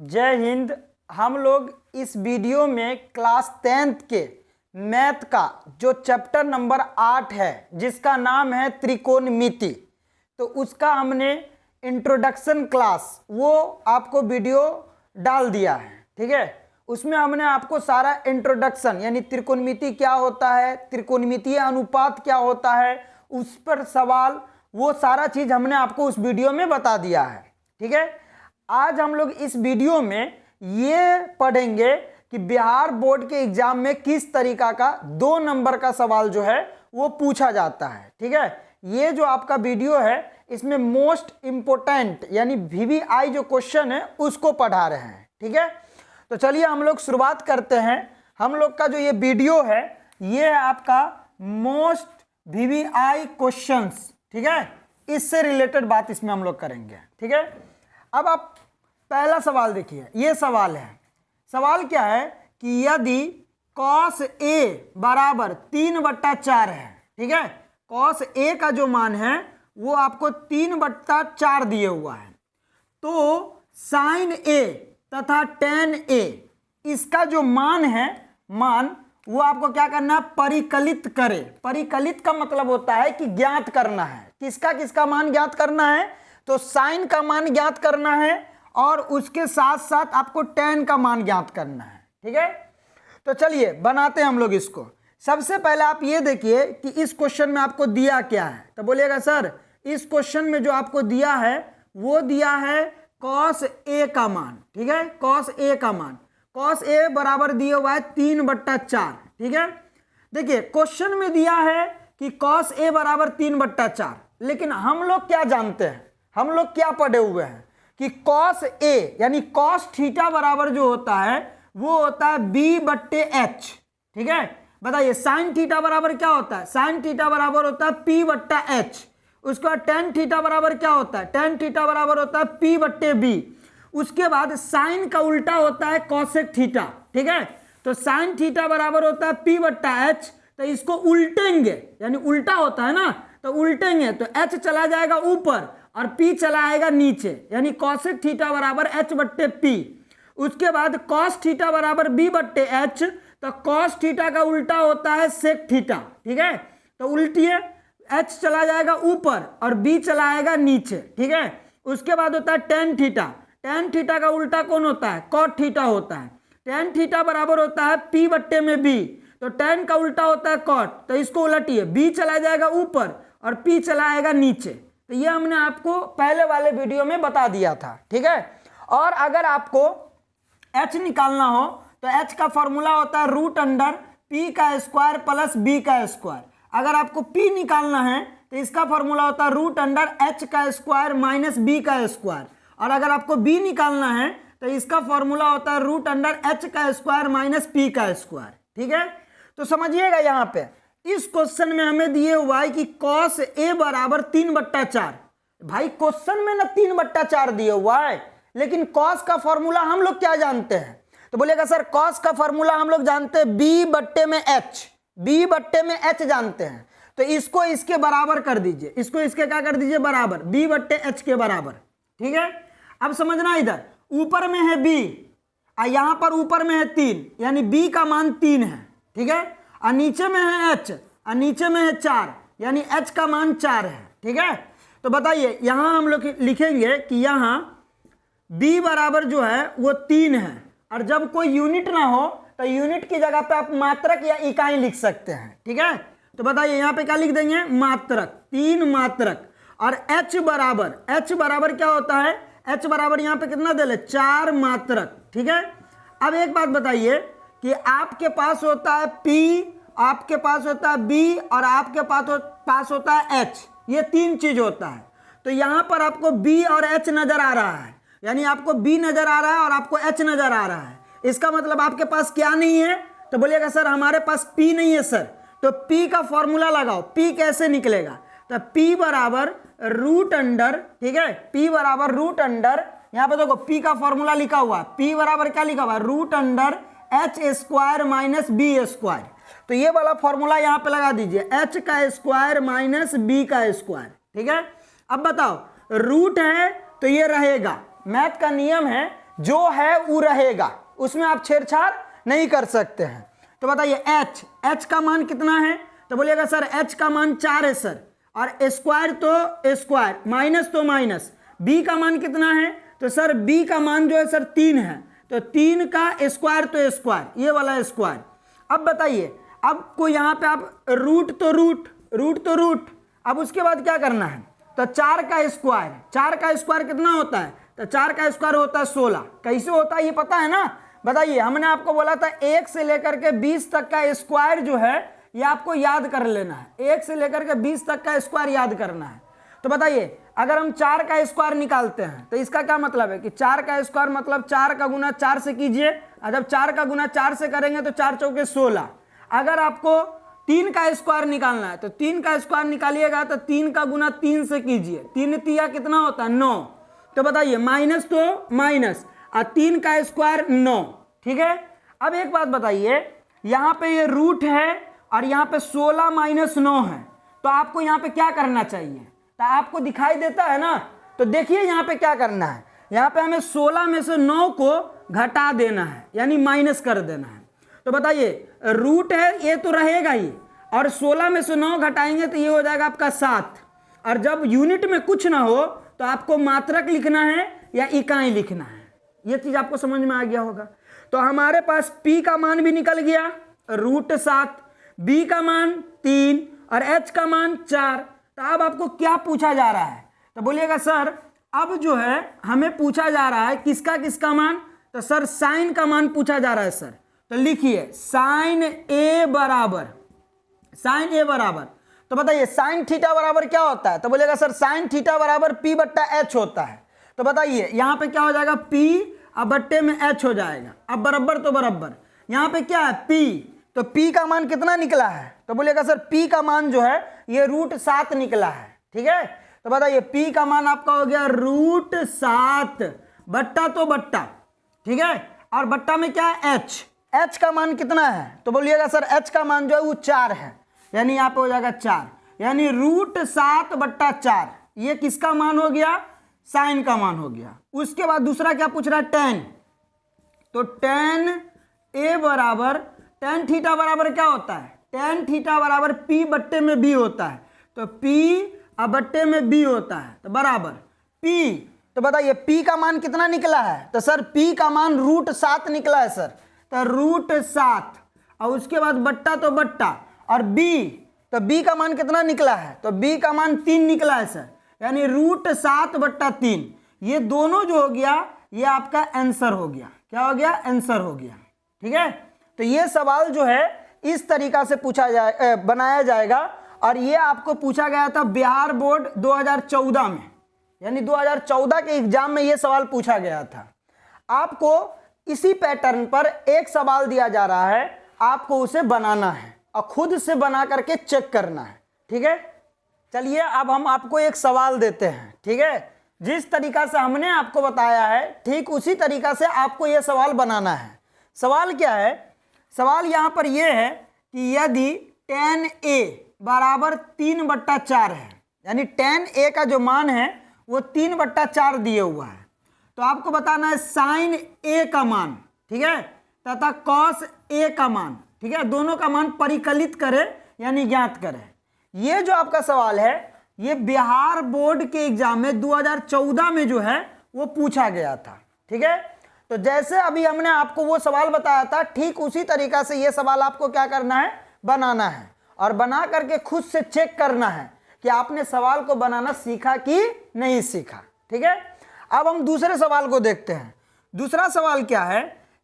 जय हिंद। हम लोग इस वीडियो में क्लास 10th के मैथ का जो चैप्टर नंबर 8 है जिसका नाम है त्रिकोणमिति, तो उसका हमने इंट्रोडक्शन क्लास वो आपको वीडियो डाल दिया है। ठीक है, उसमें हमने आपको सारा इंट्रोडक्शन यानी त्रिकोणमिति क्या होता है, त्रिकोणमितीय अनुपात क्या होता है, उस पर सवाल वो सारा चीज हमने आपको उस वीडियो में बता दिया है। ठीक है, आज हम लोग इस वीडियो में ये पढ़ेंगे कि बिहार बोर्ड के एग्जाम में किस तरीका का 2 नंबर का सवाल जो है वो पूछा जाता है। ठीक है, ये जो आपका वीडियो है इसमें मोस्ट इंपोर्टेंट यानी VVI जो क्वेश्चन है उसको पढ़ा रहे हैं। ठीक है, तो चलिए हम लोग शुरुआत करते हैं। हम लोग का जो ये वीडियो है ये है आपका मोस्ट VVI क्वेश्चंस। ठीक है, इससे रिलेटेड बात इसमें हम लोग करेंगे। ठीक है, अब आप पहला सवाल देखिए। ये सवाल है, सवाल क्या है कि यदि cos A बराबर 3/4 है। ठीक है, cos A का जो मान है वो आपको 3/4 दिए हुआ है, तो sin A तथा tan A इसका जो मान है वो आपको क्या करना है, परिकलित करे। परिकलित का मतलब होता है कि ज्ञात करना है। किसका किसका मान ज्ञात करना है, तो साइन का मान ज्ञात करना है और उसके साथ साथ आपको tan का मान ज्ञात करना है। ठीक है, तो चलिए बनाते हैं हम लोग इसको। सबसे पहले आप ये देखिए कि इस क्वेश्चन में आपको दिया क्या है, तो बोलिएगा सर इस क्वेश्चन में जो आपको दिया है वो दिया है cos A का मान। ठीक है, cos A का मान, cos A बराबर दिया हुआ है 3/4। ठीक है, देखिए क्वेश्चन में दिया है कि cos A बराबर 3/4, लेकिन हम लोग क्या जानते हैं, हम लोग क्या पढ़े हुए हैं कि cos A यानी cos थीटा बराबर जो होता है वो होता है B/H। ठीक है, बताइए sin थीटा बराबर क्या होता है, sin थीटा बराबर होता है P/H। उसके बाद tan थीटा बराबर क्या होता है, tan थीटा बराबर होता है P/B। उसके बाद sin का उल्टा होता है cosec थीटा। ठीक है, तो sin थीटा बराबर होता है P/H, तो इसको उल्टेंगे यानी उल्टा होता है ना, तो उल्टेंगे तो H चला जाएगा ऊपर और P चला आएगा नीचे, यानी cosec थीटा बराबर H/P। उसके बाद cos थीटा बराबर B/H, तो cos थीटा का उल्टा होता है sec थीटा। ठीक है, तो उल्टिए H चला जाएगा ऊपर और B चला आएगा नीचे। ठीक है, उसके बाद होता है tan थीटा। tan थीटा का उल्टा कौन होता है, cot थीटा होता है। tan थीटा बराबर होता है P/B, तो tan का उल्टा होता है cot, तो इसको उलटिए, B चला जाएगा ऊपर और P चला आएगा नीचे। तो ये हमने आपको पहले वाले वीडियो में बता दिया था। ठीक है, और अगर आपको H निकालना हो तो H का फॉर्मूला होता है √P² प्लस B²। अगर आपको P निकालना है तो इसका फॉर्मूला होता है √H² माइनस B²। और अगर आपको B निकालना है तो इसका फॉर्मूला होता है √H² माइनस P²। ठीक है, तो समझिएगा यहाँ पे इस क्वेश्चन में हमें दिए हुआ है कि cos A बराबर 3/4। भाई क्वेश्चन में ना 3/4 दिए हुआ है, लेकिन cos का फॉर्मूला हम लोग क्या जानते हैं, तो बोलेगा सर cos का फॉर्मूला हम लोग जानते हैं B/H। B/H जानते हैं, तो इसको इसके बराबर कर दीजिए, इसको इसके क्या कर दीजिए, बराबर, B/H के बराबर। ठीक है, अब समझना, इधर ऊपर में है B और यहां पर ऊपर में है 3, यानी B का मान 3 है। ठीक है, और नीचे में है H और नीचे में है 4, यानी H का मान 4 है। ठीक है, तो बताइए यहां हम लोग लिखेंगे कि यहां B बराबर जो है वो 3 है, और जब कोई यूनिट ना हो तो यूनिट की जगह पे आप मात्रक या इकाई लिख सकते हैं। ठीक है, तो बताइए यहां पे क्या लिख देंगे, मात्रक, 3 मात्रक। और H बराबर क्या होता है, H बराबर यहां पे कितना दे ले, 4 मात्रक। ठीक है, अब एक बात बताइए कि आपके पास होता है P, आपके पास होता है B और आपके पास होता है H, ये 3 चीज होता है। तो यहां पर आपको B और H नजर आ रहा है, यानी आपको B नजर आ रहा है और आपको H नजर आ रहा है। इसका मतलब आपके पास क्या नहीं है, तो बोलिएगा सर हमारे पास P नहीं है सर, तो P का फॉर्मूला लगाओ। P कैसे निकलेगा, तो P बराबर √, ठीक है, P बराबर √, यहां पे देखो P का फॉर्मूला लिखा हुआ है, P बराबर क्या लिखा हुआ है, √H² माइनस B²। तो ये वाला फॉर्मूला यहां पे लगा दीजिए, H² माइनस B²। ठीक है, अब बताओ रूट है तो ये रहेगा, मैथ का नियम है जो है वो रहेगा, उसमें आप छेड़छाड़ नहीं कर सकते हैं। तो बताइए h का मान कितना है, तो बोलिएगा सर h का मान 4 है सर, और स्क्वायर तो स्क्वायर, माइनस तो माइनस। b का मान कितना है, तो सर b का मान जो है सर 3 है, तो 3 का स्क्वायर तो स्क्वायर, ये वाला स्क्वायर। अब बताइए, अब को यहाँ पे आप रूट तो रूट, अब उसके बाद क्या करना है, तो 4 का स्क्वायर कितना होता है, तो 4 का स्क्वायर होता है 16। कैसे होता है ये पता है ना, बताइए। हमने आपको बोला था 1 से लेकर के 20 तक का स्क्वायर जो है ये आपको याद कर लेना है, 1 से लेकर के 20 तक का स्क्वायर याद करना है। तो बताइए, अगर हम 4 का स्क्वायर निकालते हैं तो इसका क्या मतलब है कि 4 का स्क्वायर मतलब 4 का गुना 4 से कीजिए, और जब 4 का गुना 4 से करेंगे तो 4 चौके 16। अगर आपको 3 का स्क्वायर निकालना है तो 3 का स्क्वायर निकालिएगा तो 3 का गुना 3 से कीजिए, 3 तिया कितना होता है 9। तो बताइए माइनस तो माइनस, और 3 का स्क्वायर 9, ठीक है। अब एक बात बताइए, यहाँ पे ये रूट है और यहाँ पे 16 माइनस 9 है, तो आपको यहाँ पे क्या करना चाहिए, तो आपको दिखाई देता है ना, तो देखिए यहाँ पे क्या करना है, यहाँ पे हमें 16 में से 9 को घटा देना है, यानी माइनस कर देना है। तो बताइए रूट है ये तो रहेगा ही, और 16 में से 9 घटाएंगे तो ये हो जाएगा आपका 7। और जब यूनिट में कुछ ना हो तो आपको मात्रक लिखना है या इकाई लिखना है, ये चीज आपको समझ में आ गया होगा। तो हमारे पास p का मान भी निकल गया √7, b का मान 3 और h का मान 4। तो अब आपको क्या पूछा जा रहा है, तो बोलिएगा सर अब जो है हमें पूछा जा रहा है किसका मान, तो सर साइन का मान पूछा जा रहा है सर। तो लिखिए साइन ए बराबर, तो बताइए साइन थीटा बराबर क्या होता है, तो बोलेगा सर साइन थीटा बराबर p/h होता है। तो बताइए यहाँ पे क्या हो जाएगा, p अब बट्टे में h हो जाएगा, अब बराबर तो बराबर, यहाँ पे क्या है p, तो p का मान कितना निकला है, तो बोलेगा सर p का मान जो है ये √7 निकला है, ठीक है। तो बताइए p का मान आपका हो गया √7, बट्टा तो बट्टा, ठीक है, और बट्टा में क्या है h का मान कितना है, तो बोलिएगा सर h का मान जो है वो 4 है, यानी यहाँ पे हो जाएगा 4, यानी √7/4, ये किसका मान हो गया, साइन का मान हो गया। उसके बाद दूसरा क्या पूछ रहा है, tan, तो tan थीटा बराबर क्या होता है, tan थीटा बराबर p/b होता है, तो p बट्टे में b होता है, तो बराबर p। तो बताइए p का मान कितना निकला है, तो सर p का मान √7 निकला है सर, तो √7, और उसके बाद बट्टा तो बट्टा, और b, तो b का मान कितना निकला है, तो b का मान 3 निकला है सर, यानी √7/3। ये दोनों जो हो गया ये आपका आंसर हो गया, क्या हो गया, आंसर हो गया, ठीक है। तो ये सवाल जो है इस तरीका से बनाया जाएगा, और ये आपको पूछा गया था बिहार बोर्ड 2014 में, यानी 2014 के एग्जाम में ये सवाल पूछा गया था। आपको इसी पैटर्न पर एक सवाल दिया जा रहा है, आपको उसे बनाना है और खुद से बना करके चेक करना है, ठीक है। चलिए अब हम आपको एक सवाल देते हैं, ठीक है। जिस तरीका से हमने आपको बताया है ठीक उसी तरीका से आपको यह सवाल बनाना है। सवाल क्या है, सवाल यहाँ पर यह है कि यदि tan a बराबर 3/4 है, यानी tan a का जो मान है वो 3/4 दिए हुआ है, तो आपको बताना है साइन a का मान, ठीक है, तथा cos a का मान, ठीक है, दोनों का मान परिकलित करें यानी ज्ञात करें। ये जो आपका सवाल है ये बिहार बोर्ड के एग्जाम में 2014 में जो है वो पूछा गया था, ठीक है। तो जैसे अभी हमने आपको वो सवाल बताया था ठीक उसी तरीका से ये सवाल आपको क्या करना है, बनाना है, और बना करके खुद से चेक करना है कि आपने सवाल को बनाना सीखा कि नहीं सीखा, ठीक है। अब हम दूसरे सवाल को देखते हैं। दूसरा सवाल क्या है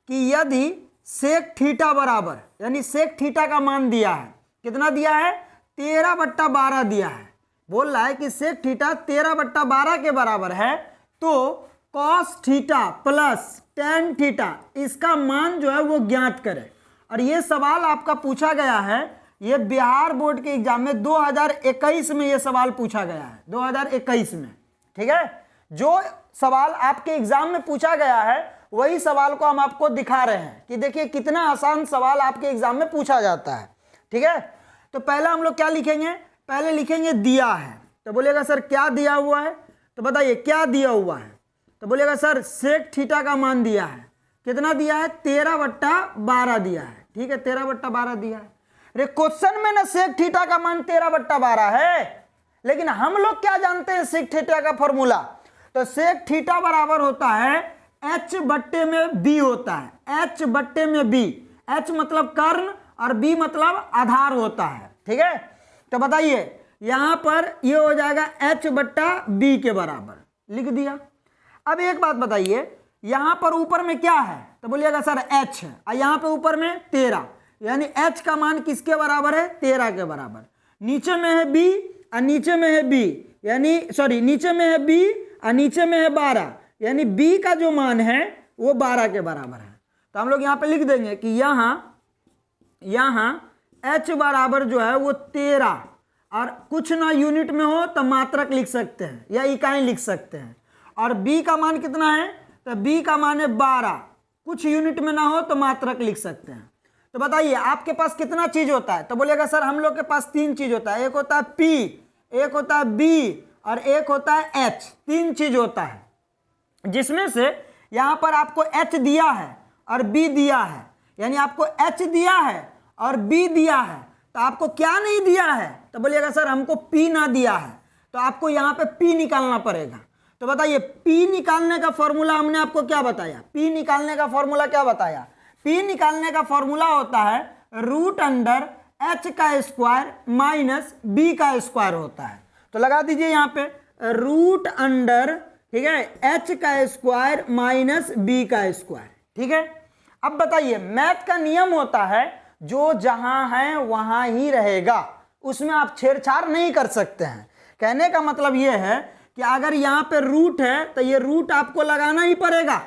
कि यदि सेक थीटा बराबर, यानी सेक थीटा का मान दिया है, कितना दिया है, 13/12 दिया है। बोल रहा है कि सेक थीटा 13/12 के बराबर है, तो cos theta plus tan theta इसका मान जो है वो ज्ञात करें। और ये सवाल आपका पूछा गया है, ये बिहार बोर्ड के एग्जाम में 2021 में ये सवाल पूछा गया है, 2021 में, ठीक है। जो सवाल आपके एग्जाम में पूछा गया है वही सवाल को हम आपको दिखा रहे हैं कि देखिए कितना आसान सवाल आपके एग्जाम में पूछा जाता है, ठीक है। तो पहला हम लोग क्या लिखेंगे, पहले लिखेंगे दिया है, तो बोलेगा सर क्या दिया हुआ है, तो बताइए क्या दिया हुआ है, तो बोलिएगा सर सेक थीटा का मान दिया है, कितना दिया है, 13/12 दिया है। ठीक है, 13/12 दिया है। अरे क्वेश्चन में ना सेक थीटा का मान 13/12 है, लेकिन हम लोग क्या जानते हैं सेक थीटा का फॉर्मूला। तो सेक थीटा बराबर होता है h/b होता है, h/b। h मतलब कर्ण और b मतलब आधार होता है। ठीक है, तो बताइए यहां पर ये हो जाएगा h/b के बराबर, लिख दिया। अब एक बात बताइए, यहां पर ऊपर में क्या है, तो बोलिएगा सर h है, और यहां पे ऊपर में 13, यानी h का मान किसके बराबर है, 13 के बराबर। नीचे में है b और नीचे में है b, यानी सॉरी नीचे में है b और नीचे में है 12, यानी b का जो मान है वो 12 के बराबर है। तो हम लोग यहाँ पे लिख देंगे कि यहाँ h बराबर जो है वो 13, और कुछ ना यूनिट में हो तो मात्रक लिख सकते हैं या इकाई लिख सकते हैं। और b का मान कितना है, तो b का मान है 12, कुछ यूनिट में ना हो तो मात्रक लिख सकते हैं। तो बताइए आपके पास कितना चीज होता है, तो बोलेगा सर हम लोग के पास 3 चीज होता है, एक होता है p, एक होता है b और एक होता है h। 3 चीज होता है, जिसमें से यहां पर आपको h दिया है और b दिया है, यानी आपको h दिया है और b दिया है, तो आपको क्या नहीं दिया है, तो बोलिएगा सर हमको p ना दिया है, तो आपको यहाँ पे p निकालना पड़ेगा। तो बताइए p निकालने का फॉर्मूला हमने आपको क्या बताया, p निकालने का फॉर्मूला क्या बताया, p निकालने का फॉर्मूला होता है √h का स्क्वायर माइनस b का स्क्वायर होता है। तो लगा दीजिए यहाँ पे √, ठीक है, h का स्क्वायर माइनस b का स्क्वायर। ठीक है, अब बताइए मैथ का नियम होता है जो जहां है वहां ही रहेगा, उसमें आप छेड़छाड़ नहीं कर सकते हैं। कहने का मतलब यह है कि अगर यहाँ पे रूट है तो ये रूट आपको लगाना ही पड़ेगा,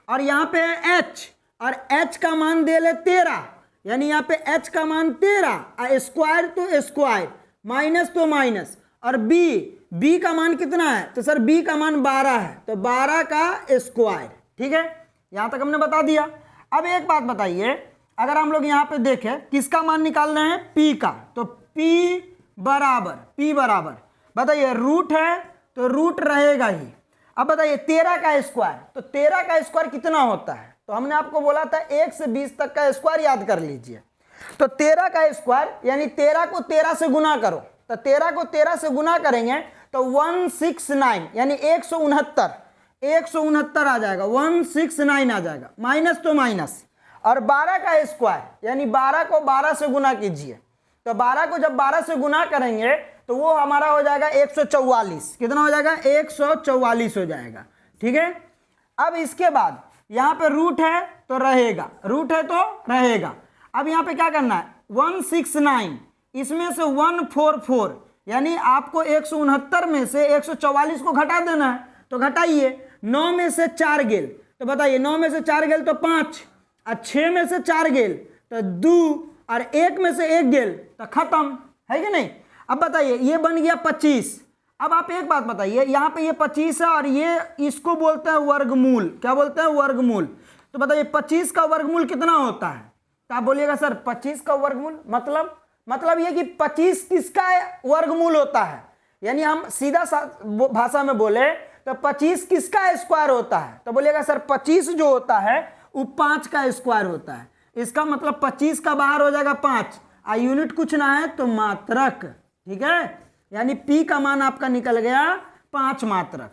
और यहाँ पे है h और h का मान दे ले 13, यानी यहाँ पे h का मान 13, स्क्वायर तो स्क्वायर, माइनस तो माइनस, और b का मान कितना है, तो सर b का मान 12 है, तो 12 का स्क्वायर। ठीक है, यहां तक हमने बता दिया। अब एक बात बताइए, अगर हम लोग यहाँ पे देखें किसका मान निकालना है, p का, तो p बराबर बताइए रूट है तो रूट रहेगा ही। अब बताइए 13 का स्क्वायर, तो 13 का स्क्वायर कितना होता है, तो हमने आपको बोला था 1 से 20 तक का स्क्वायर याद कर लीजिए। तो 13 का स्क्वायर यानी 13 को 13 से गुना करो, तो 13 को 13 से गुना करेंगे तो 169 यानी 169 आ जाएगा, 169 आ जाएगा, माइनस तो माइनस, और 12 का स्क्वायर यानी 12 को 12 से गुना कीजिए, तो 12 को जब 12 से गुना करेंगे तो वो हमारा हो जाएगा 144। कितना हो जाएगा, 144 हो जाएगा। ठीक है, अब इसके बाद यहाँ पे रूट है तो रहेगा, रूट है तो रहेगा। अब यहाँ पे क्या करना है, 169 इसमें से 144, यानी आपको 169 में से 144 को घटा देना है, तो घटाइए। 9 में से 4 गेल, तो बताइए 9 में से 4 गेल तो 5, और 6 में से 4 गेल तो 2, और 1 में से 1 गेल तो खत्म, है कि नहीं। अब बताइए ये बन गया 25। अब आप एक बात बताइए, यहाँ पे ये 25 है और ये इसको बोलते हैं वर्गमूल, क्या बोलते हैं, वर्गमूल। तो बताइए 25 का वर्गमूल कितना होता है, तो आप बोलिएगा सर 25 का वर्गमूल मतलब ये कि 25 किसका वर्गमूल होता है, यानी हम सीधा भाषा में बोले तो 25 किसका स्क्वायर होता है, तो बोलिएगा सर 25 जो होता है वो 5 का स्क्वायर होता है। इसका मतलब 25 का बाहर हो जाएगा 5, और यूनिट कुछ ना है तो मात्रक। ठीक है, यानी p का मान आपका निकल गया 5 मात्रक।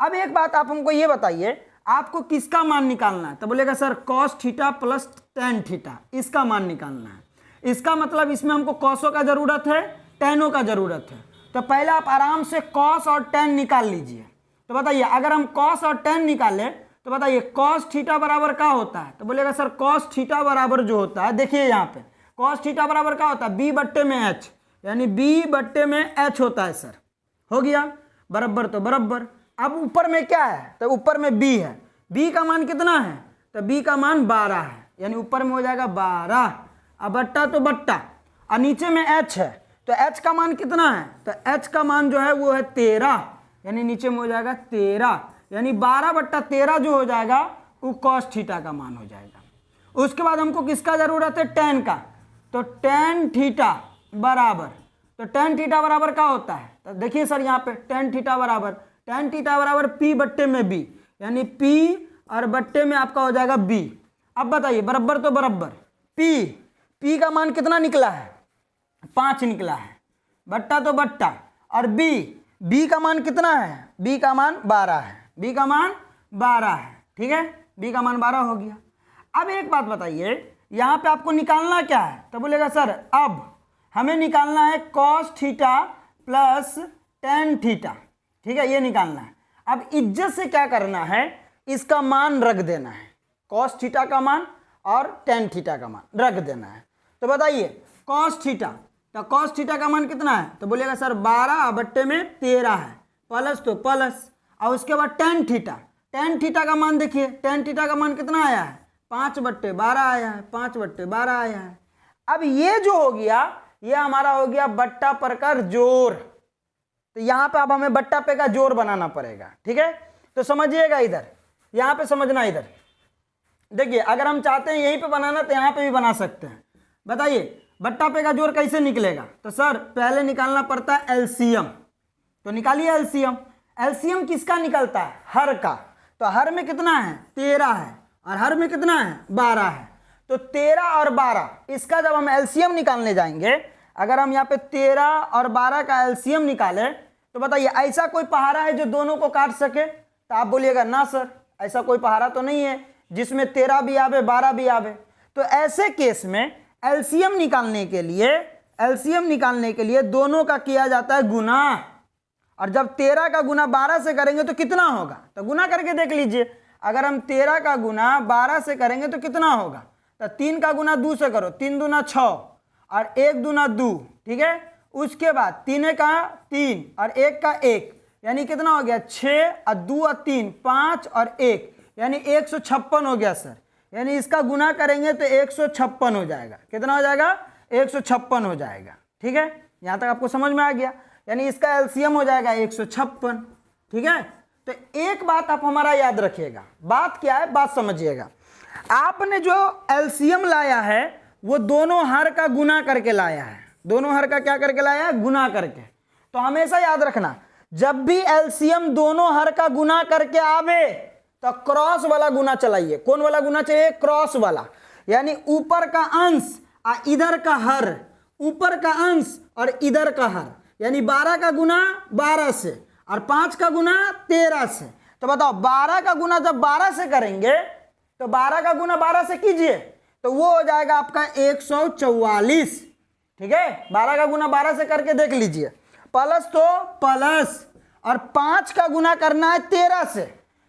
अब एक बात आप हमको ये बताइए, आपको किसका मान निकालना है, तो बोलेगा sir cos theta plus tan theta, इसका मान निकालना है। इसका मतलब इसमें हमको कॉसों का जरूरत है, टेनों का जरूरत है। तो पहले आप आराम से कॉस और टेन निकाल लीजिए। तो बताइए अगर हम कॉस और टेन निकालें तो बताइए कॉस थीटा बराबर क्या होता है, तो बोलेगा सर कॉस थीटा बराबर जो होता है, देखिए यहाँ पे कॉस थीटा बराबर क्या होता है, b बट्टे में h, यानी b बट्टे में h होता है सर। हो गया, बराबर तो बराबर। अब ऊपर में क्या है, तो ऊपर में b है, b का मान कितना है, तो b का मान 12 है, यानी ऊपर में हो जाएगा 12, अब बट्टा तो बट्टा, और नीचे में h है, तो h का मान कितना है, तो h का मान जो है वो है 13, यानी नीचे में हो जाएगा 13, यानी 12/13 जो हो जाएगा वो कॉस थीटा का मान हो जाएगा। उसके बाद हमको किसका जरूरत है, टेन का, तो टेन थीटा बराबर, तो टेन थीटा बराबर क्या होता है, तो देखिए सर यहाँ पे टेन थीटा बराबर tan थीटा बराबर p बट्टे में b, यानी p और बट्टे में आपका हो जाएगा b। अब बताइए बराबर तो बराबर, p का मान कितना निकला है, 5 निकला है, बट्टा तो बट्टा, और b का मान कितना है, b का मान 12 है, b का मान 12 है, ठीक है, b का मान 12 हो गया। अब एक बात बताइए, यहाँ पे आपको निकालना क्या है, तो बोलेगा सर अब हमें निकालना है cos theta plus tan theta, ठीक है, ये निकालना है। अब इज्जत से क्या करना है, इसका मान रख देना है, cos थीटा का मान और tan थीटा का मान रख देना है। तो बताइए cos थीटा, तो cos थीटा का मान कितना है, तो बोलेगा सर 12 बट्टे में 13 है, प्लस तो प्लस, और उसके बाद tan थीटा का मान देखिए, tan थीटा का मान कितना आया है, 5 बट्टे 12 आया है, 5 बट्टे 12 आया है। अब ये जो हो गया, ये हमारा हो गया बट्टा पर का जोर, तो यहाँ पे अब हमें बट्टा पे का जोर बनाना पड़ेगा, ठीक है। तो समझिएगा इधर, यहाँ पे समझना, इधर देखिए, अगर हम चाहते हैं यहीं पे बनाना तो यहाँ पे भी बना सकते हैं। बताइए बट्टा पे का जोर कैसे निकलेगा, तो सर पहले निकालना पड़ता है एलसीएम, तो निकालिए एलसीएम। एलसीएम किसका निकलता है, हर का, तो हर में कितना है 13 है और हर में कितना है 12 है, तो 13 और 12 इसका जब हम एलसीएम निकालने जाएंगे, अगर हम यहाँ पे 13 और 12 का एलसीएम निकालें, तो बताइए ऐसा कोई पहाड़ा है जो दोनों को काट सके, तो आप बोलिएगा ना सर ऐसा कोई पहाड़ा तो नहीं है जिसमें 13 भी आवे 12 भी आवे। तो ऐसे केस में एलसीएम निकालने के लिए दोनों का किया जाता है गुना, और जब 13 का गुना 12 से करेंगे तो कितना होगा, तो गुना करके देख लीजिए। अगर हम 13 का गुना 12 से करेंगे तो कितना होगा, तो 3 का गुना 2 से करो, 3 दूना 6 और 1 दूना 2, ठीक है। उसके बाद 3 का 3 और 1 का 1, यानी कितना हो गया 6 और 2 और 3 5 और 1, यानी 156 हो गया सर। यानी इसका गुना करेंगे तो 156 हो जाएगा, कितना हो जाएगा 156 हो जाएगा, ठीक है। यहाँ तक आपको समझ में आ गया, यानी इसका एलसीएम हो जाएगा 156, ठीक है। तो एक बात आप हमारा याद रखिएगा, बात क्या है, बात समझिएगा। आपने जो एलसीएम लाया है वो दोनों हर का गुना करके लाया है, दोनों हर का क्या करके लाया है, गुना करके। तो हमेशा याद रखना, जब भी एलसीएम दोनों हर का गुना करके आवे तो क्रॉस वाला गुना चलाइए। कौन वाला गुना चाहिए, क्रॉस वाला, यानी ऊपर का अंश और इधर का हर, ऊपर का अंश और इधर का हर, यानी 12 का गुना 12 से और 5 का गुना 13 से। तो बताओ 12 का गुना जब 12 से करेंगे, तो 12 का गुना 12 से कीजिए तो वो हो जाएगा आपका 144, ठीक है। 12 का गुना 12 से करके देख लीजिए, प्लस तो प्लस, और 5 का गुना करना है 13 से,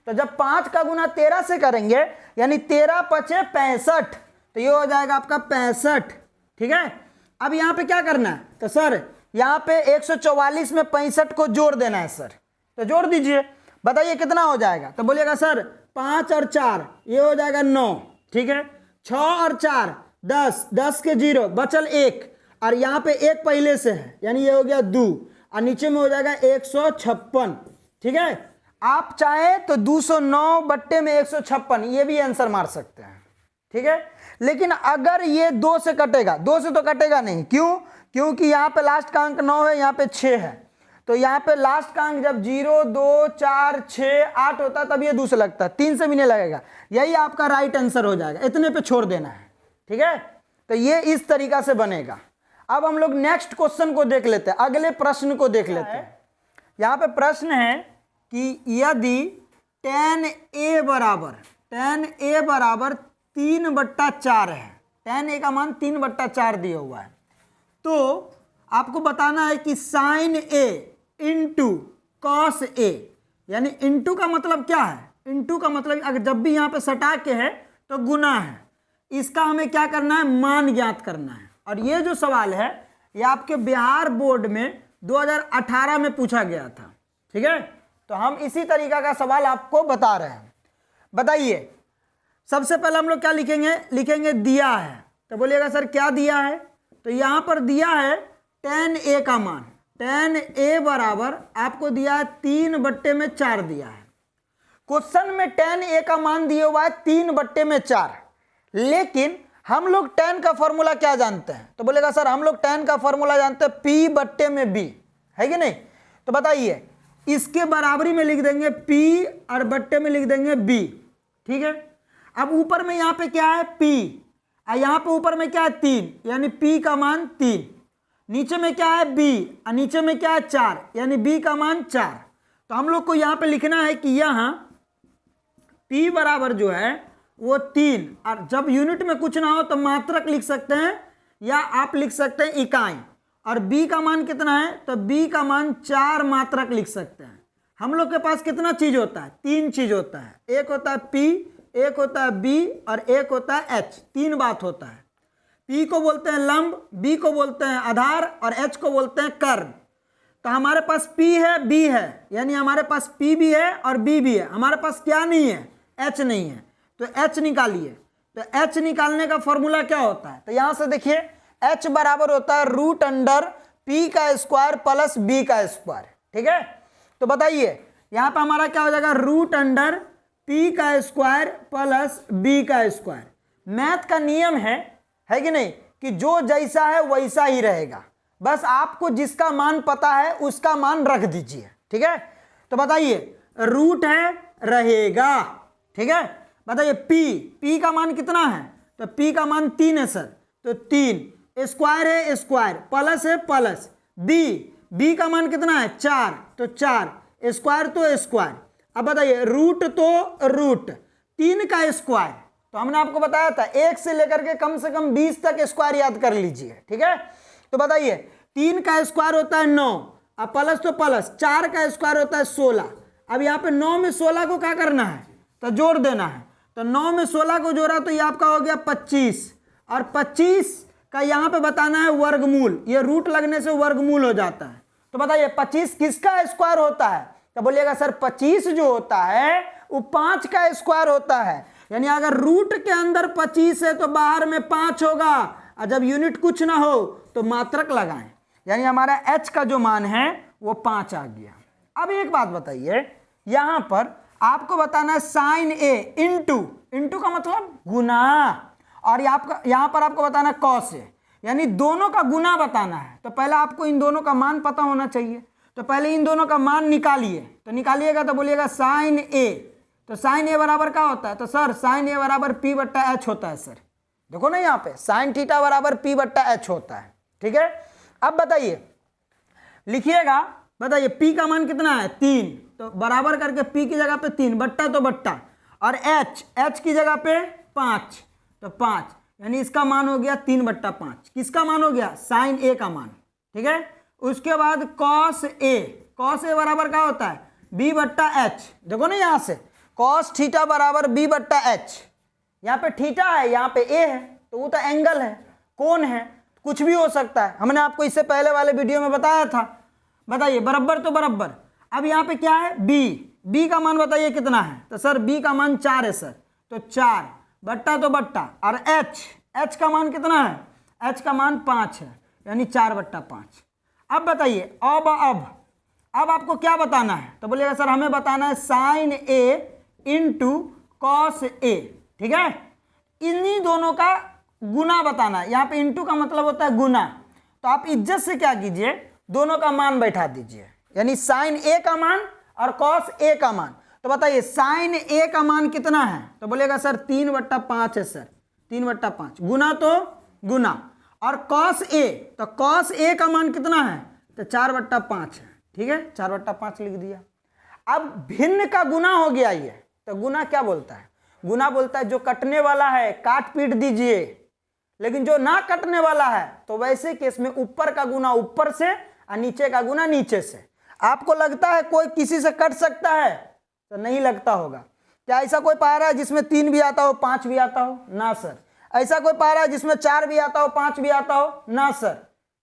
तो जब 5 का गुना 13 से करेंगे यानी 13 पचे 65, तो ये हो जाएगा आपका 65, ठीक है। अब यहाँ पे क्या करना है, तो सर यहाँ पे 144 में 65 को जोड़ देना है सर, तो जोड़ दीजिए। बताइए कितना हो जाएगा, तो बोलिएगा सर 5 और 4 ये हो जाएगा 9, ठीक है। 6 और 4 10, 10 के 0 बचल 1, और यहाँ पे 1 पहले से है यानी ये हो गया 2, और नीचे में हो जाएगा 156, ठीक है। आप चाहे तो 209 बट्टे में 156 ये भी आंसर मार सकते हैं, ठीक है। लेकिन अगर ये 2 से कटेगा, 2 से तो कटेगा नहीं, क्यों, क्योंकि यहाँ पे लास्ट का अंक 9 है, यहाँ पे 6 है, तो यहाँ पे लास्ट का अंक जब 0 2 4 6 8 होता है तब ये 2 से लगता है, 3 से भी नहीं लगेगा, यही आपका राइट आंसर हो जाएगा, इतने पे छोड़ देना है, ठीक है। तो ये इस तरीका से बनेगा। अब हम लोग नेक्स्ट क्वेश्चन को देख लेते हैं, अगले प्रश्न को देख लेते हैं। यहाँ पे प्रश्न है कि यदि tan a बराबर 3/4 है, tan a का मान 3/4 दिया हुआ है, तो आपको बताना है कि sin a into cos a, यानी इंटू का मतलब क्या है, इंटू का मतलब अगर जब भी यहाँ पे सटा के है तो गुना है, इसका हमें क्या करना है, मान ज्ञात करना है। और ये जो सवाल है ये आपके बिहार बोर्ड में 2018 में पूछा गया था, ठीक है। तो हम इसी तरीका का सवाल आपको बता रहे हैं। बताइए सबसे पहले हम लोग क्या लिखेंगे दिया है, तो बोलिएगा सर क्या दिया है, तो यहाँ पर दिया है tan a का मान, tan a बराबर आपको दिया है 3/4 दिया है। क्वेश्चन में tan a का मान दिया हुआ है 3/4, लेकिन हम लोग tan का फॉर्मूला क्या जानते हैं, तो बोलेगा सर हम लोग tan का फॉर्मूला जानते हैं p/b, है कि नहीं। तो बताइए इसके बराबरी में लिख देंगे p और बट्टे में लिख देंगे b। ठीक है, अब ऊपर में यहाँ पे क्या है p और यहाँ पे ऊपर में क्या है 3, यानी p का मान 3। नीचे में क्या है b और नीचे में क्या है 4, यानी b का मान 4। तो हम लोग को यहाँ पे लिखना है कि यहाँ p बराबर जो है वो 3, और जब यूनिट में कुछ ना हो तो मात्रक लिख सकते हैं या आप लिख सकते हैं इकाई। और b का मान कितना है, तो b का मान 4 मात्रक लिख सकते हैं। हम लोग के पास कितना चीज होता है, 3 चीज होता है, एक होता है p, एक होता है b और एक होता है h। 3 बात होता है। p को बोलते हैं लंब, b को बोलते हैं आधार और h को बोलते हैं कर्ण। तो हमारे पास p है b है, यानी हमारे पास p भी है और b भी है। हमारे पास क्या नहीं है, h नहीं है, तो h निकालिए। तो h निकालने का फॉर्मूला क्या होता है, तो यहां से देखिए h बराबर होता है रूट अंडर p का स्क्वायर प्लस b का स्क्वायर। ठीक है, तो बताइए यहां पे हमारा क्या हो जाएगा, रूट अंडर p का स्क्वायर प्लस b का स्क्वायर। मैथ का नियम है कि नहीं, कि जो जैसा है वैसा ही रहेगा, बस आपको जिसका मान पता है उसका मान रख दीजिए। ठीक है, तो बताइए रूट है रहेगा। ठीक है, बताइए p का मान कितना है, तो p का मान 3 है सर, तो 3, स्क्वायर है स्क्वायर, प्लस है प्लस, b का मान कितना है 4, तो 4, स्क्वायर तो स्क्वायर। अब बताइए रूट तो रूट 3 का स्क्वायर, तो हमने आपको बताया था 1 से लेकर के कम से कम 20 तक स्क्वायर याद कर लीजिए। ठीक है, तो बताइए 3 का स्क्वायर होता है 9, अब प्लस तो प्लस, 4 का स्क्वायर होता है 16। अब यहाँ पे 9 में 16 को क्या करना है, तो जोड़ देना है। तो 9 में 16 को जोड़ा तो ये आपका हो गया 25, और 25 का यहाँ पे बताना है वर्गमूल। ये रूट लगने से वर्गमूल हो जाता है। तो बताइए 25 किसका स्क्वायर होता है, तो बोलिएगा सर 25 जो होता है वो 5 का स्क्वायर होता है। यानी अगर रूट के अंदर 25 है तो बाहर में 5 होगा, और जब यूनिट कुछ ना हो तो मात्रक लगाएं, यानी हमारा h का जो मान है वो 5 आ गया। अब एक बात बताइए, यहां पर आपको बताना है साइन a इंटू का मतलब गुना, और यहां पर आपको बताना है कॉस a, यानी दोनों का गुना बताना है। तो पहले आपको इन दोनों का मान पता होना चाहिए, तो पहले इन दोनों का मान निकालिए। तो निकालिएगा तो बोलिएगा साइन a, तो साइन a बराबर क्या होता है, तो सर साइन a बराबर p बट्टा h होता है। सर देखो ना यहाँ पे साइन थीटा बराबर p बट्टा h होता है। ठीक है, अब बताइए लिखिएगा, बताइए p का मान कितना है 3, तो बराबर करके p की जगह पे 3, बट्टा तो बट्टा, और h की जगह पे 5, तो 5, यानी इसका मान हो गया 3 बट्टा 5। किसका मान हो गया, साइन a का मान। ठीक है, उसके बाद कॉस a बराबर क्या होता है b बट्टा h। देखो ना यहाँ से कॉस थीटा बराबर b बट्टा h, यहाँ पे थीटा है यहाँ पे a है, तो वो तो एंगल है, कोण है, कुछ भी हो सकता है। हमने आपको इससे पहले वाले वीडियो में बताया था। बताइए बराबर तो बराबर। अब यहाँ पे क्या है b का मान बताइए कितना है, तो सर b का मान 4 है सर, तो 4, बट्टा तो बट्टा, और h का मान कितना है, h का मान 5 है, यानी 4 बट्टा 5। अब बताइए अब आपको क्या बताना है, तो बोलिएगा सर हमें बताना है sine a into cos a। ठीक है, इन्हीं दोनों का गुना बताना है। यहाँ पे इंटू का मतलब होता है गुना, तो आप इज्जत से क्या कीजिए, दोनों का मान बैठा दीजिए, यानी साइन a का मान और कॉस a का मान। तो बताइए साइन a का मान कितना है, तो बोलेगा सर 3 बट्टा 5 है सर, 3 बट्टा 5, गुना तो गुना, और कॉस a, तो कॉस a का मान कितना है, तो 4 बट्टा 5 है। ठीक है, 4 बट्टा 5 लिख दिया। अब भिन्न का गुना हो गया ये, तो गुना क्या बोलता है, गुना बोलता है जो कटने वाला है काट पीट दीजिए, लेकिन जो ना कटने वाला है तो वैसे केस में ऊपर का गुना ऊपर से और नीचे का गुना नीचे से। आपको लगता है कोई किसी से कट सकता है, तो नहीं लगता होगा। क्या ऐसा कोई पा रहा है जिसमें 3 भी आता हो 5 भी आता हो, ना सर। ऐसा कोई पा रहा है जिसमें 4 भी आता हो 5 भी आता हो, ना सर।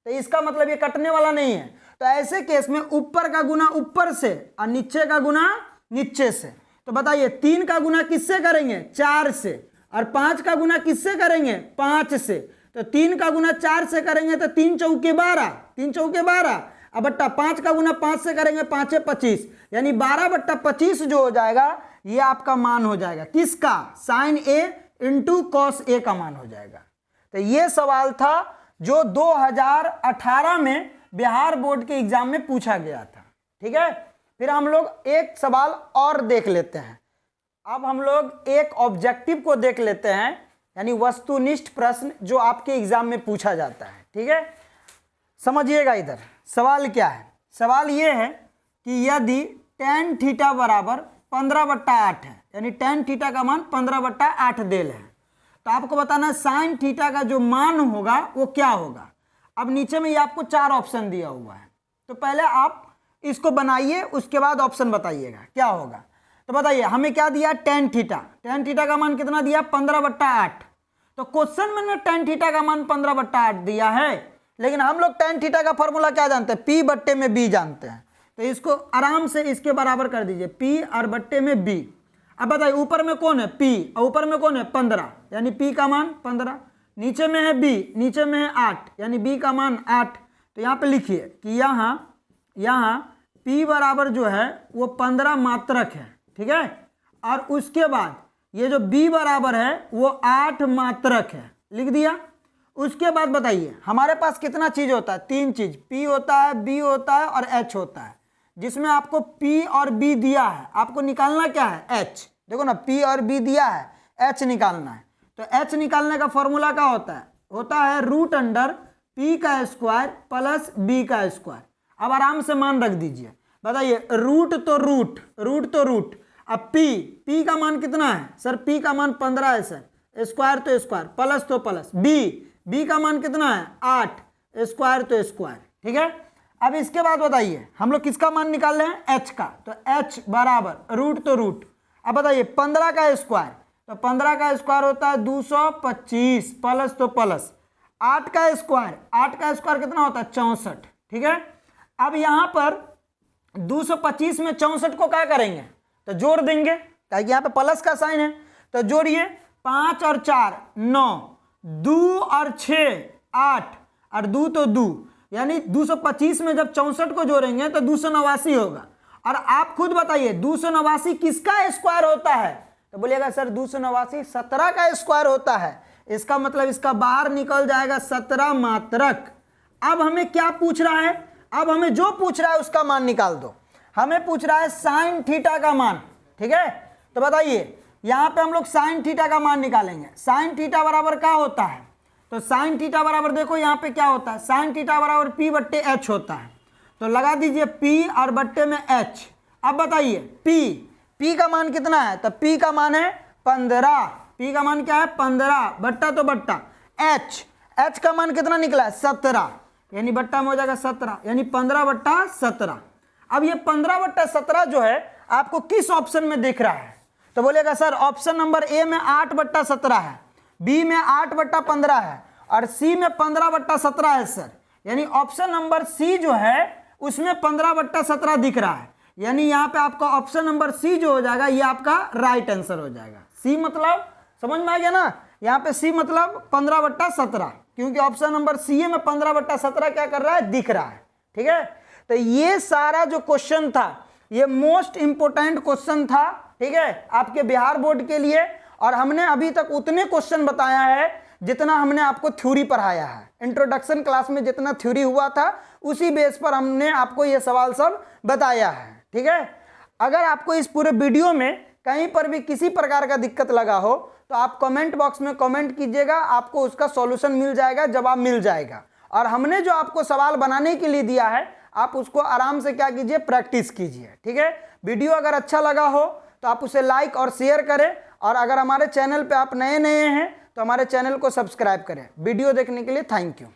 तो इसका मतलब ये कटने वाला नहीं है। तो ऐसे केस में ऊपर का गुना ऊपर से और नीचे का गुना नीचे से। तो बताइए 3 का गुना किससे करेंगे, 4 से, और 5 का गुना किससे करेंगे, 5 से। तो 3 का गुना 4 से करेंगे तो 3 चौके 12, 3 चौके 12, अब बट्टा 5 का गुना 5 से करेंगे 5 25, यानी 12 बट्टा 25 जो हो जाएगा ये आपका मान हो जाएगा किसका, sine a into cos a का मान हो जाएगा। तो ये सवाल था जो 2018 में बिहार बोर्ड के एग्जाम में पूछा गया था। ठीक है, फिर हम लोग एक सवाल और देख लेते हैं। अब हम लोग एक ऑब्जेक्टिव को देख लेते हैं, यानी वस्तुनिष्ठ प्रश्न जो आपके एग्जाम में पूछा जाता है। ठीक है, समझिएगा। इधर सवाल क्या है? सवाल ये है कि यदि tan थीटा बराबर 15/8 है, यानी tan थीटा का मान 15/8 देल है, तो आपको बताना है sin थीटा का जो मान होगा वो क्या होगा। अब नीचे में ये आपको 4 ऑप्शन दिया हुआ है, तो पहले आप इसको बनाइए, उसके बाद ऑप्शन बताइएगा क्या होगा। तो बताइए हमें क्या दिया? tan थीटा का मान कितना दिया? 15/8। तो क्वेश्चन में ना tan थीटा का मान 15/8 दिया है, लेकिन हम लोग tan थीटा का फॉर्मूला क्या जानते हैं? P/B जानते हैं। तो इसको आराम से इसके बराबर कर दीजिए, P और बट्टे में B। अब बताइए ऊपर में कौन है? P और ऊपर में कौन है? 15, यानी P का मान 15। नीचे में है B, नीचे में है 8, यानी B का मान 8। तो यहाँ पे लिखिए कि यहाँ P बराबर जो है वो 15 मात्रक है। ठीक है, और उसके बाद ये जो B बराबर है वो 8 मात्रक है, लिख दिया। उसके बाद बताइए हमारे पास कितना चीज होता है? 3 चीज, P होता है, B होता है और H होता है, जिसमें आपको P और B दिया है, आपको निकालना क्या है? H। देखो ना, P और B दिया है, H निकालना है। तो H निकालने का फॉर्मूला क्या होता है? होता है √P का स्क्वायर प्लस B का स्क्वायर। अब आराम से मान रख दीजिए। बताइए रूट तो रूट। अब P का मान कितना है? सर P का मान 15 है सर, स्क्वायर तो स्क्वायर, प्लस तो प्लस। B का मान कितना है? 8, स्क्वायर तो स्क्वायर। ठीक है, अब इसके बाद बताइए हम लोग किसका मान निकाल रहे हैं? H का। तो H बराबर रूट तो रूट। अब बताइए 15 का स्क्वायर, तो 15 का स्क्वायर होता है 225, प्लस तो प्लस। 8 का स्क्वायर कितना होता है? 64। ठीक है, अब यहाँ पर 225 में 64 को क्या करेंगे? तो जोड़ देंगे, ताकि यहाँ पे प्लस का साइन है। तो जोड़िए, 5 और 4 9, 2 और 6 8, और 2 तो 2, यानी 225 में जब 64 को जोड़ेंगे तो 289 होगा। और आप खुद बताइए 289 किसका स्क्वायर होता है? तो बोलिएगा सर 289 17 का स्क्वायर होता है। इसका मतलब इसका बाहर निकल जाएगा 17 मात्रक। अब हमें क्या पूछ रहा है? अब हमें जो पूछ रहा है उसका मान निकाल दो। हमें पूछ रहा है sin थीटा का मान। ठीक है, तो बताइए यहाँ पे हम लोग sin थीटा का मान निकालेंगे। sin थीटा बराबर क्या होता है? तो sin थीटा बराबर देखो यहाँ पे क्या होता है? sin थीटा बराबर P/H होता है। तो लगा दीजिए P और बट्टे में H। अब बताइए P का मान कितना है? तो P का मान है 15। P का मान क्या है? 15, बट्टा तो बट्टा। H का मान कितना निकला है? 17, यानी बट्टा में हो जाएगा 17, यानी 15/17। अब ये 15/17 जो है आपको किस ऑप्शन में दिख रहा है? तो बोलेगा सर ऑप्शन नंबर A में 8/17 है, B में 8/15 है, और C में 15/17 है सर। यानी ऑप्शन नंबर C जो है उसमें 15/17 दिख रहा है। यानी यहाँ पे आपका ऑप्शन नंबर C जो हो जाएगा ये आपका राइट आंसर हो जाएगा। C मतलब समझ में आ गया ना? यहाँ पे C मतलब 15/17, क्योंकि ऑप्शन नंबर C में 15/17 क्या कर रहा है? दिख रहा है। ठीक है, तो ये सारा जो क्वेश्चन था ये मोस्ट इंपोर्टेंट क्वेश्चन था। ठीक है, आपके बिहार बोर्ड के लिए। और हमने अभी तक उतने क्वेश्चन बताया है जितना हमने आपको थ्योरी पढ़ाया है। इंट्रोडक्शन क्लास में जितना थ्योरी हुआ था उसी बेस पर हमने आपको ये सवाल सब बताया है। ठीक है, अगर आपको इस पूरे वीडियो में कहीं पर भी किसी प्रकार का दिक्कत लगा हो तो आप कमेंट बॉक्स में कमेंट कीजिएगा, आपको उसका सॉल्यूशन मिल जाएगा, जवाब मिल जाएगा। और हमने जो आपको सवाल बनाने के लिए दिया है आप उसको आराम से क्या कीजिए? प्रैक्टिस कीजिए। ठीक है, वीडियो अगर अच्छा लगा हो तो आप उसे लाइक और शेयर करें, और अगर हमारे चैनल पे आप नए हैं तो हमारे चैनल को सब्सक्राइब करें। वीडियो देखने के लिए थैंक यू।